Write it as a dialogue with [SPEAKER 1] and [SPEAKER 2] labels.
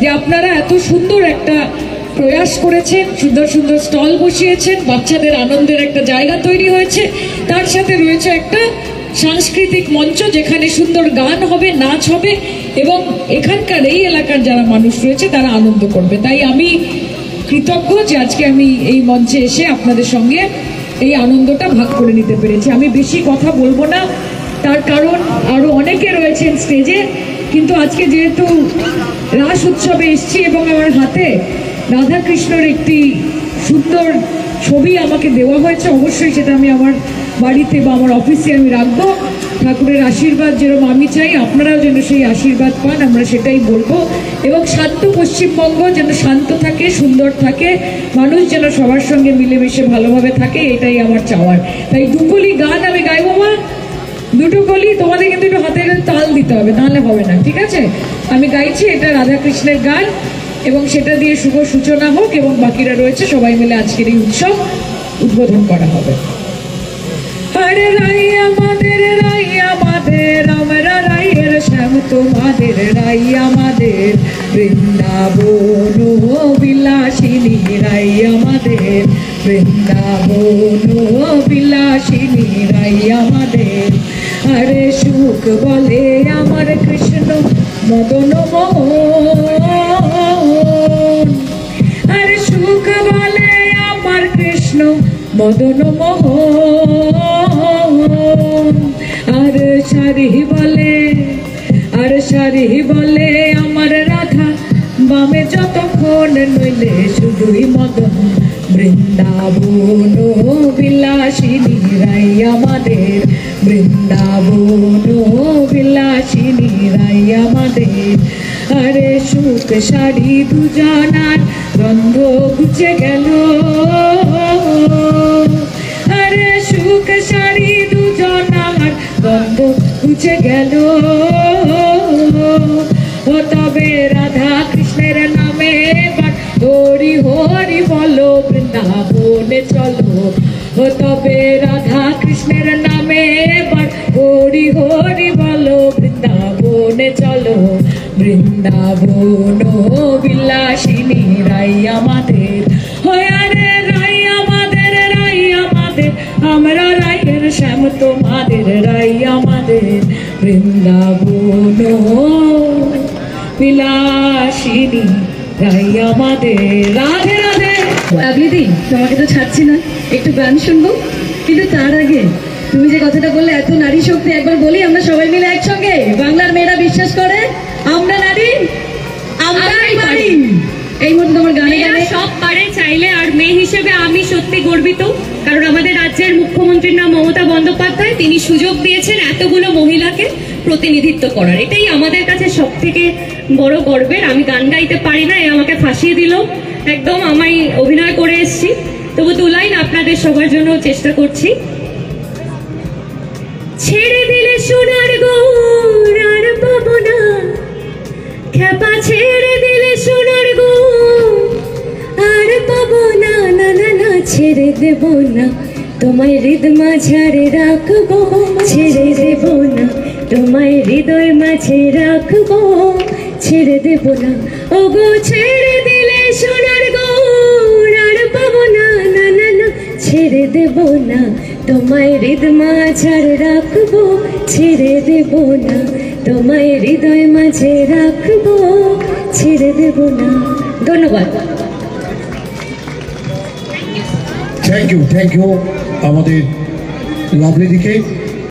[SPEAKER 1] যে আপনারা এত সুন্দর একটা প্রয়াস করেছেন, সুন্দর সুন্দর স্টল বসিয়েছেন, বাচ্চাদের আনন্দের একটা জায়গা তৈরি হয়েছে, তার সাথে রয়েছে একটা সাংস্কৃতিক মঞ্চ যেখানে সুন্দর গান হবে, নাচ হবে এবং এখানকার এই এলাকার যারা মানুষ রয়েছে তারা আনন্দ করবে। তাই আমি কৃতজ্ঞ যে আজকে আমি এই মঞ্চে এসে আপনাদের সঙ্গে এই আনন্দটা ভাগ করে নিতে পেরেছি। আমি বেশি কথা বলবো না, তার কারণ আরো অনেকে রয়েছেন স্টেজে, কিন্তু আজকে যেহেতু রাস উৎসবে এসেছি এবং আমার হাতে রাধা কৃষ্ণর একটি সুন্দর ছবি আমাকে দেওয়া হয়েছে, অবশ্যই সেটা আমি আমার বাড়িতে বা আমার অফিসে আমি রাখবো। ঠাকুরের আশীর্বাদ যেরকম আমি চাই আপনারাও যেন সেই আশীর্বাদ পান, আমরা সেটাই বলবো। এবং শান্ত পশ্চিমবঙ্গ যেন শান্ত থাকে, সুন্দর থাকে, মানুষ যেন সবার সঙ্গে মিলেমিশে ভালোভাবে থাকে, এটাই আমার চাওয়ার। তাই দুকলি গান আমি গাইবো মা, দুটো কলি, তোমাদের কিন্তু একটু হাতে তাল দিতে হবে, তাহলে হবে না, ঠিক আছে? আমি গাইছি, এটা রাধাকৃষ্ণের গান এবং সেটা দিয়ে শুভ সূচনা হোক এবং বাকিরা রয়েছে সবাই মিলে আজকের এই উৎসব উদ্বোধন করা হবে। আরে রাই আমাদের, রাই আমাদের, আমরা রাইয়ের শ্যাম তোমাদের, রাই আমাদের বৃন্দাবন বিলাসিনী, রাই আমাদের বৃন্দাবন বিলাসিনী, রাই আমাদের। আরে সুখ বলে আমার কৃষ্ণ মদন মোহন, আরে সুখ বলে আমার কৃষ্ণ মদন মোহন। আর সারি বলে, আর সারি বলে আমার রাধা বামে যতক্ষণ, নইলে শুধুই মদন। বৃন্দাবন বিলাসিনী, রাই আমাদের বৃন্দাবন বিলাসিনী, রাই আমাদের। আরে সুখ শাড়ি দুজনার গন্ধ গুছে গেল, আরে সুখ শাড়ি দুজনার গন্ধ গুছে গেল। ও তবে রাধা কৃষ্ণের নামে হরি হরি বলো, বৃন্দাবনে চলো। ও তবে রাধা কৃষ্ণের নামে হরি হরি বলো, বৃন্দাবনে চলো। বৃন্দাবন বিলাসিনী, রাই আমাদের, আরে রাই আমাদের, রাই আমাদের, আমরা রাইয়ের শ্যাম তোমাদের, রাই আমাদের বৃন্দাবন বিলাসিনী, রাই আমাদের। রাধে রাধে।
[SPEAKER 2] আগলিদি, তোমাকে তো ছাড়ছি না, একটু গান শুনবো, কিন্তু তার আগে তুমি যে কথাটা বললে এত নারী শক্তি, একবার বলি আমরা সবাই মিলে একসঙ্গে। বাংলার মেয়েরা বিশ্বাস করে আমরা নারী, আমরাই পারি। এই মতো তোমার গানে গানে
[SPEAKER 3] সব পারে চাইলে। আর মেয়ে হিসেবে আমি সত্যি গর্বিত, কারণ আমাদের রাজ্যের মুখ্যমন্ত্রীর নাম মমতা বন্দ্যোপাধ্যায়, তিনি সুযোগ দিয়েছেন এতগুলো মহিলাকে প্রতিনিধিত্ব করার। এটাই আমাদের কাছে সব থেকে বড় গর্বের। আমি গান গাইতে পারি না, এ আমাকে ফাঁসিয়ে দিল একদম, আমি অভিনয় করে এসেছি, তবু দু লাইন আপনাদের সবার জন্য চেষ্টা করছি। ছেড়ে দিলে সোনার গৌর আর পাবো না, খেপা ছেড়ে দিলে সোনার গৌর আর পাবো না, না না না ছেড়ে দেব না, তোমায় হৃদয় মাঝারে রাখবো, ছেড়ে দেব না, তোমায় হৃদয় মাঝে রাখবো, ছেড়ে দেব না। ও গো ছেড়ে দিলে সোনার গৌর আর পাবো না, না না না ছেড়ে দেব না, তোমায় হৃদয় মাঝারে রাখবো, ছেড়ে দেব না, তোমায় হৃদয় মাঝে রাখবো, ছেড়ে দেব না। ধন্যবাদ।
[SPEAKER 4] থ্যাংক ইউ আমাদের লাভলি দিকে।